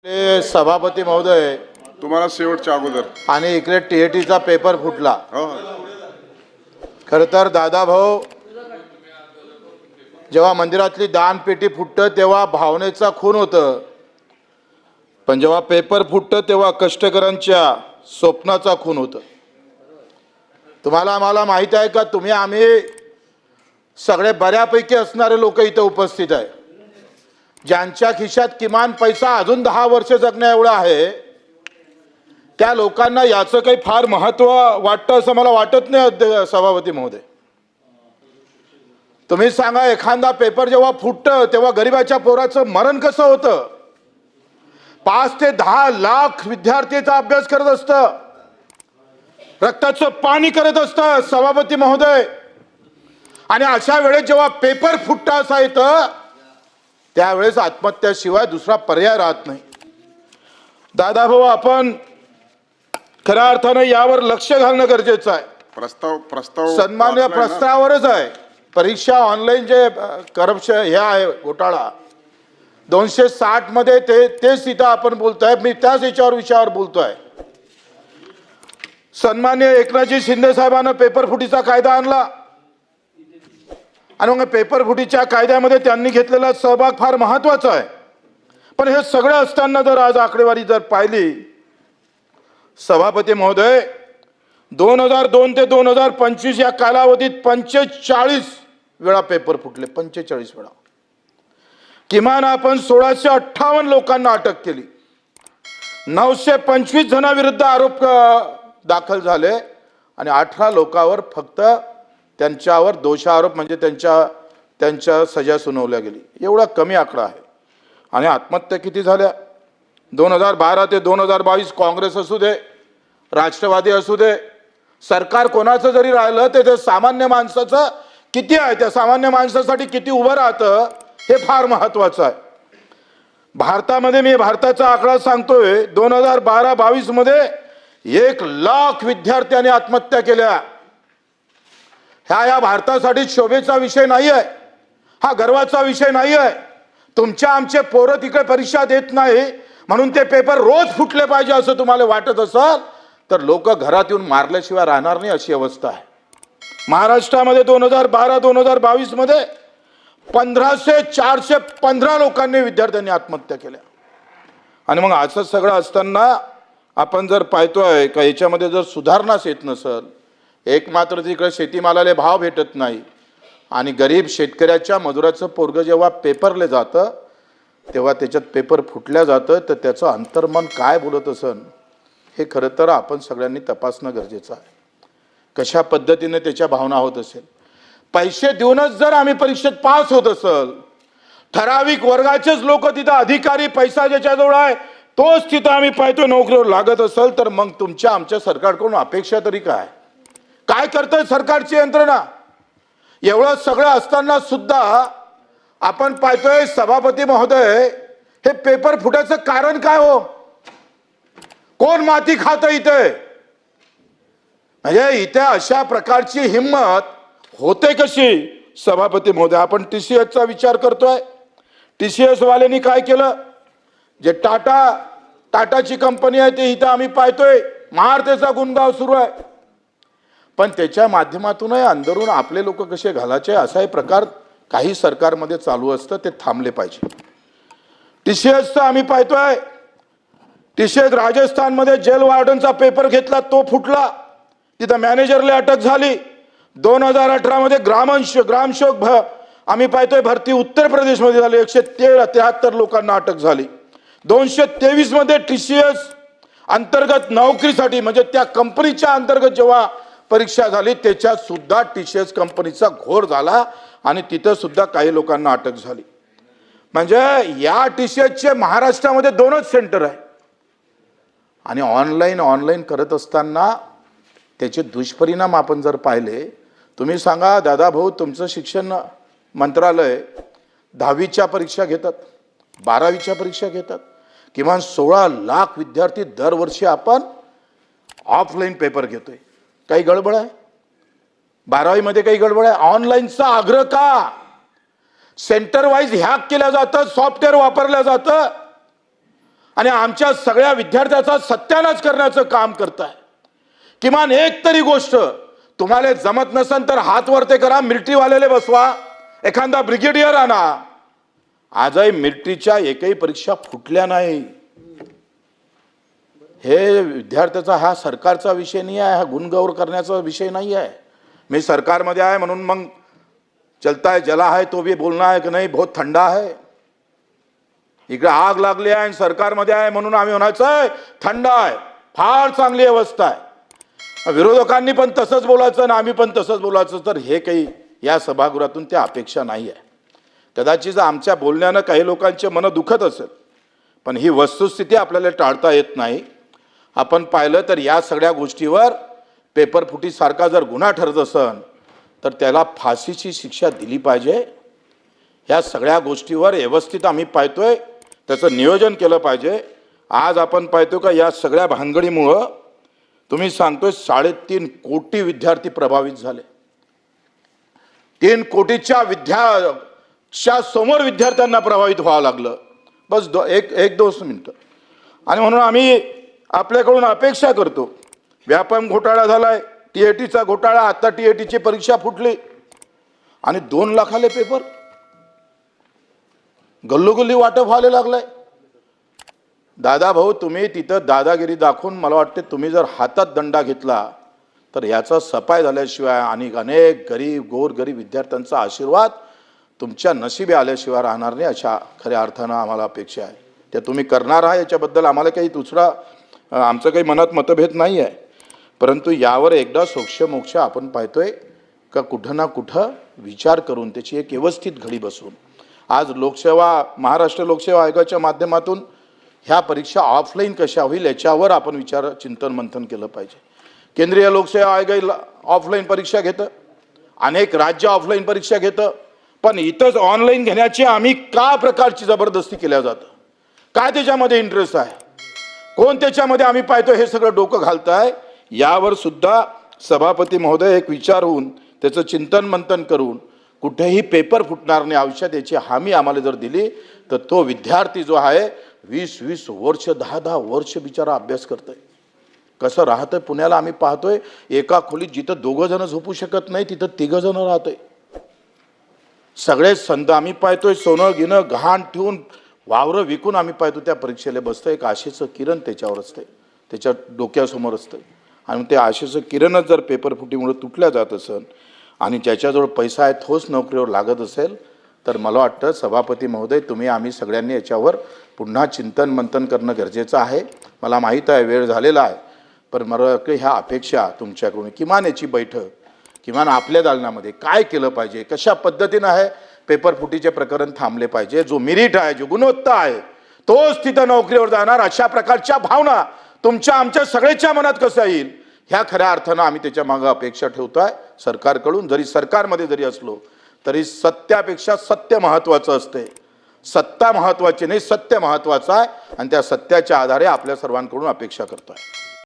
सभापती महोदय, तुम्हाला शेवटच्या अगोदर आणि इकडे टीएटीचा पेपर फुटला। हो खरं तर दादाभाऊ, जेव्हा मंदिरातली दानपेटी फुटतं तेव्हा भावनेचा खून होतं, पण जेव्हा पेपर फुटतं तेव्हा कष्टकऱ्यांच्या स्वप्नाचा खून होतं। तुम्हाला आम्हाला माहित आहे का, तुम्ही आम्ही सगळे बऱ्यापैकी असणारे लोक इथे उपस्थित आहे, ज्यांच्या खिशात किमान पैसा अजून 10 वर्ष जगण्या एवढा आहे, त्या लोकांना याचं काही फार महत्त्व वाटतं असं मला वाटत नाही। सभापती महोदय, तुम्ही सांगा, एखादा पेपर जेव्हा फुटतं तेव्हा गरीबाच्या पोराचं मरण कसं होतं? 5 ते 10 लाख विद्यार्थीचा अभ्यास करत असतं, रक्ताचं पाणी करत असतं सभापती महोदय, आणि अशा वेळेस जेव्हा पेपर फुटता असा येतं त्यावेळेस आत्महत्याशिवाय दुसरा पर्याय राहत नाही। दादाभाऊ, आपण खऱ्या अर्थानं यावर लक्ष घालणं गरजेचं आहे। प्रस्ताव सन्मान्य वाचलाय ना? प्रस्तावावरच आहे। परीक्षा ऑनलाईन जे करप्शन हे आहे घोटाळा 260 मध्ये तेच इथं आपण बोलतोय, मी त्याच विषयावर बोलतोय। सन्मान्य एकनाथजी शिंदे साहेबांना पेपर फुटीचा कायदा आणला, आणि मग पेपर फुटीच्या कायद्यामध्ये त्यांनी घेतलेला सहभाग फार महत्वाचा आहे। पण हे सगळं असताना जर आज आकडेवारी जर पाहिली सभापती महोदय, 2002 ते 2025 या कालावधीत 45 वेळा पेपर फुटले, 45 वेळा। किमान आपण 1658 लोकांना अटक केली, 925 जणांविरुद्ध आरोप दाखल झाले, आणि 18 लोकांवर फक्त त्यांच्यावर दोषारोप म्हणजे त्यांच्या सजा सुनावल्या गेली। एवढा कमी आकडा आहे। आणि आत्महत्या किती झाल्या? 2012 ते 2022 काँग्रेस असू दे, राष्ट्रवादी असू दे, सरकार कोणाचं जरी राहिलं ते सामान्य माणसाचं किती आहे, त्या सामान्य माणसासाठी किती उभं राहतं हे फार महत्वाचं आहे। भारतामध्ये, मी भारताचा आकडा सांगतोय, 2012-22 मध्ये 1 लाख विद्यार्थ्यांनी आत्महत्या केल्या। या भारतासाठी शोभेचा विषय नाही आहे, हा गर्वाचा विषय नाही आहे। तुमच्या आमचे पोरं तिकडे परीक्षा देत नाही म्हणून ते पेपर रोज फुटले पाहिजे असं तुम्हाला वाटत असेल तर लोक घरात येऊन मारल्याशिवाय राहणार नाही, अशी अवस्था आहे। महाराष्ट्रामध्ये 2012-2022 मध्ये 415 लोकांनी, विद्यार्थ्यांनी आत्महत्या केल्या। आणि मग असं सगळं असताना आपण जर पाहतोय का याच्यामध्ये जर सुधारणाच येत नसेल, एक मात्र तिकडे शेतीमालाला भाव भेटत नाही, आणि गरीब शेतकऱ्याच्या मजुराचं पोरग जेव्हा पेपरले जातं तेव्हा त्याच्यात पेपर फुटल्या जातं, तर त्याचं अंतर्मन काय बोलत असेल हे खरं तर आपण सगळ्यांनी तपासणं गरजेचं आहे। कशा पद्धतीने त्याच्या भावना होत असेल। पैसे देऊनच जर आम्ही परीक्षेत पास होत असेल, ठराविक वर्गाचेच लोक तिथं अधिकारी, पैसा ज्याच्याजवळ आहे तोच तिथं आम्ही पाहतो नोकरीवर लागत असेल, तर मग तुमच्या आमच्या सरकारकडून अपेक्षा तरी काय करतंय सरकारची यंत्रणा? एवढं सगळं असताना सुद्धा आपण पाहतोय सभापती महोदय, हे पेपर फुटायचं कारण काय हो? कोण माती खातं इथे? म्हणजे इथे अशा प्रकारची हिम्मत होते कशी? सभापती महोदय, आपण टीसीएसचा विचार करतोय, टीसीएस वाल्यांनी काय केलं? जे टाटाची कंपनी आहे ते इथं आम्ही पाहतोय महारतेचा गुणगाव सुरू आहे, पण त्याच्या माध्यमातूनही अंदरून आपले लोक कसे घालायचे असाही प्रकार काही सरकारमध्ये चालू असतं, ते थांबले पाहिजे। टीसीएसचा आम्ही पाहतोय, टीसीएस राजस्थानमध्ये जेल वॉर्डनचा पेपर घेतला, तो फुटला, तिथं मॅनेजरला अटक झाली। 2018 मध्ये ग्रामसेवक आम्ही पाहतोय भरती उत्तर प्रदेशमध्ये झाली, 173 लोकांना अटक झाली। 223 मध्ये टीसीएस अंतर्गत नोकरीसाठी म्हणजे त्या कंपनीच्या अंतर्गत जेव्हा परीक्षा झाली त्याच्यात सुद्धा टीसीएस कंपनीचा घोर झाला, आणि तिथं सुद्धा काही लोकांना अटक झाली। म्हणजे या टीसीएसचे महाराष्ट्रामध्ये 2च सेंटर आहे, आणि ऑनलाईन करत असताना त्याचे दुष्परिणाम आपण जर पाहिले, तुम्ही सांगा दादाभाऊ, तुमचं शिक्षण मंत्रालय 10वीच्या परीक्षा घेतात, 12वीच्या परीक्षा घेतात, किमान 16 लाख विद्यार्थी दरवर्षी आपण ऑफलाईन पेपर घेतोय। काही गडबड आहे? 12वी मध्ये काही गडबड आहे? ऑनलाईनचा आग्रह का? सेंटर वाईज हॅक केल्या जातं, सॉफ्टवेअर वापरलं जातं, आणि आमच्या सगळ्या विद्यार्थ्याचा सत्यानाश करण्याचं काम करताय. किमान एक तरी गोष्ट तुम्हाला जमत नसेल तर हात वरते करा, मिलिटरीवालेले बसवा, एखादा ब्रिगेडियर आणा. आजही मिलिटरीच्या एकही परीक्षा फुटल्या नाही. हे विद्यार्थ्याचा हा सरकारचा विषय नाही आहे, हा गुणगौर करण्याचा विषय नाही आहे. मी सरकारमध्ये आहे म्हणून मग चलता है जला है तो भी बोलना है कि नहीं बहुत थंडा है. इकडे आग लागली आहे आणि सरकारमध्ये आहे म्हणून आम्ही म्हणायचं आहे थंड आहे, फार चांगली अवस्था आहे. विरोधकांनी पण तसंच बोलायचं आणि आम्ही पण तसंच बोलायचं, तर हे काही या सभागृहातून त्या अपेक्षा नाही आहे. कदाचित आमच्या बोलण्यानं काही लोकांचे मन दुखत असेल, पण ही वस्तुस्थिती आपल्याला टाळता येत नाही. आपण पाहिलं तर या सगळ्या गोष्टीवर पेपरफुटीसारखा जर गुन्हा ठरत असेल तर त्याला फाशीची शिक्षा दिली पाहिजे. ह्या सगळ्या गोष्टीवर व्यवस्थित आम्ही पाहतोय, त्याचं नियोजन केलं पाहिजे. आज आपण पाहतो का या सगळ्या भानगडीमुळं तुम्ही सांगतोय 3.5 कोटी विद्यार्थी प्रभावित झाले. 3 कोटीच्या समोर विद्यार्थ्यांना प्रभावित व्हावं लागलं. बस एक 2 मिनिटं. आणि म्हणून आम्ही आपल्याकडून अपेक्षा करतो. व्यापम घोटाळा झालाय, TATचा घोटाळा, आता TATची परीक्षा फुटली आणि 2 लाखाले पेपर गल्लोगल्ली वाटप व्हायला लागलाय. दादा भाऊ, तुम्ही तिथं दादागिरी दाखवून मला वाटते तुम्ही जर हातात दंडा घेतला तर याचा सफाई झाल्याशिवाय आणि अनेक गोरगरीब विद्यार्थ्यांचा आशीर्वाद तुमच्या नशिबी आल्याशिवाय राहणार नाही, अशा खऱ्या अर्थानं आम्हाला अपेक्षा आहे. ते तुम्ही करणार आहे याच्याबद्दल आम्हाला काही दुसरा आमचं काही मनात मतभेद नाही आहे. परंतु यावर एकदा सोक्ष आपण पाहतोय का कुठं ना कुठं विचार करून त्याची एक व्यवस्थित घडी बसून आज महाराष्ट्र लोकसेवा आयोगाच्या माध्यमातून ह्या परीक्षा ऑफलाईन कशा होईल याच्यावर आपण चिंतन मंथन केलं पाहिजे. केंद्रीय लोकसेवा आयोग ऑफलाईन परीक्षा घेतं, अनेक राज्य ऑफलाईन परीक्षा घेतं, पण इथंच ऑनलाईन घेण्याची आम्ही का प्रकारची जबरदस्ती केल्या जातं? काय त्याच्यामध्ये इंटरेस्ट आहे? कोण त्याच्यामध्ये आम्ही पाहतो हे सगळं डोकं घालताय? यावर सुद्धा सभापती महोदय एक विचार होऊन त्याचं चिंतन मंथन करून कुठेही पेपर फुटणार नाही आयुष्यात याची हमी आम्हाला जर दिली तर तो विद्यार्थी जो आहे 20-20 वर्ष 10-10 वर्ष बिचारा अभ्यास करतोय. कसं राहतंय पुण्याला आम्ही पाहतोय. एका खोलीत जिथं 2 जण झोपू शकत नाही तिथं 3 जण राहतोय. सगळे संत आम्ही पाहतोय सोनं गिनं गहाण ठेवून वावरं विकून आम्ही पाहतो त्या परीक्षेला बसतंय. एक आशेचं किरण त्याच्यावर असतंय, त्याच्या डोक्यासमोर असतंय. आणि ते आशेचं किरणच जर पेपरफुटीमुळे तुटल्या जात असेल आणि ज्याच्याजवळ पैसा आहे तोच नोकरीवर लागत असेल तर मला वाटतं सभापती महोदय तुम्ही आम्ही सगळ्यांनी याच्यावर पुन्हा चिंतन मंथन करणं गरजेचं आहे. मला माहीत आहे वेळ झालेला आहे, पण मला ह्या अपेक्षा तुमच्याकडून किमान याची बैठक, किमान आपल्या दालनामध्ये काय केलं पाहिजे, कशा पद्धतीनं आहे पेपरफुटीचे प्रकरण थांबले पाहिजे, जो मेरिट आहे, जो गुणवत्ता आहे तोच तिथं नोकरीवर जाणार, अशा प्रकारच्या भावना तुमच्या आमच्या सगळ्याच्या मनात कसं येईल ह्या खऱ्या अर्थानं आम्ही त्याच्या मागं अपेक्षा ठेवतोय सरकारकडून. जरी सरकारमध्ये जरी असलो तरी सत्यापेक्षा सत्य महत्त्वाचं असते. सत्ता महत्त्वाची नाही, सत्य महत्त्वाचं आहे आणि त्या सत्याच्या आधारे आपल्या सर्वांकडून अपेक्षा करतोय.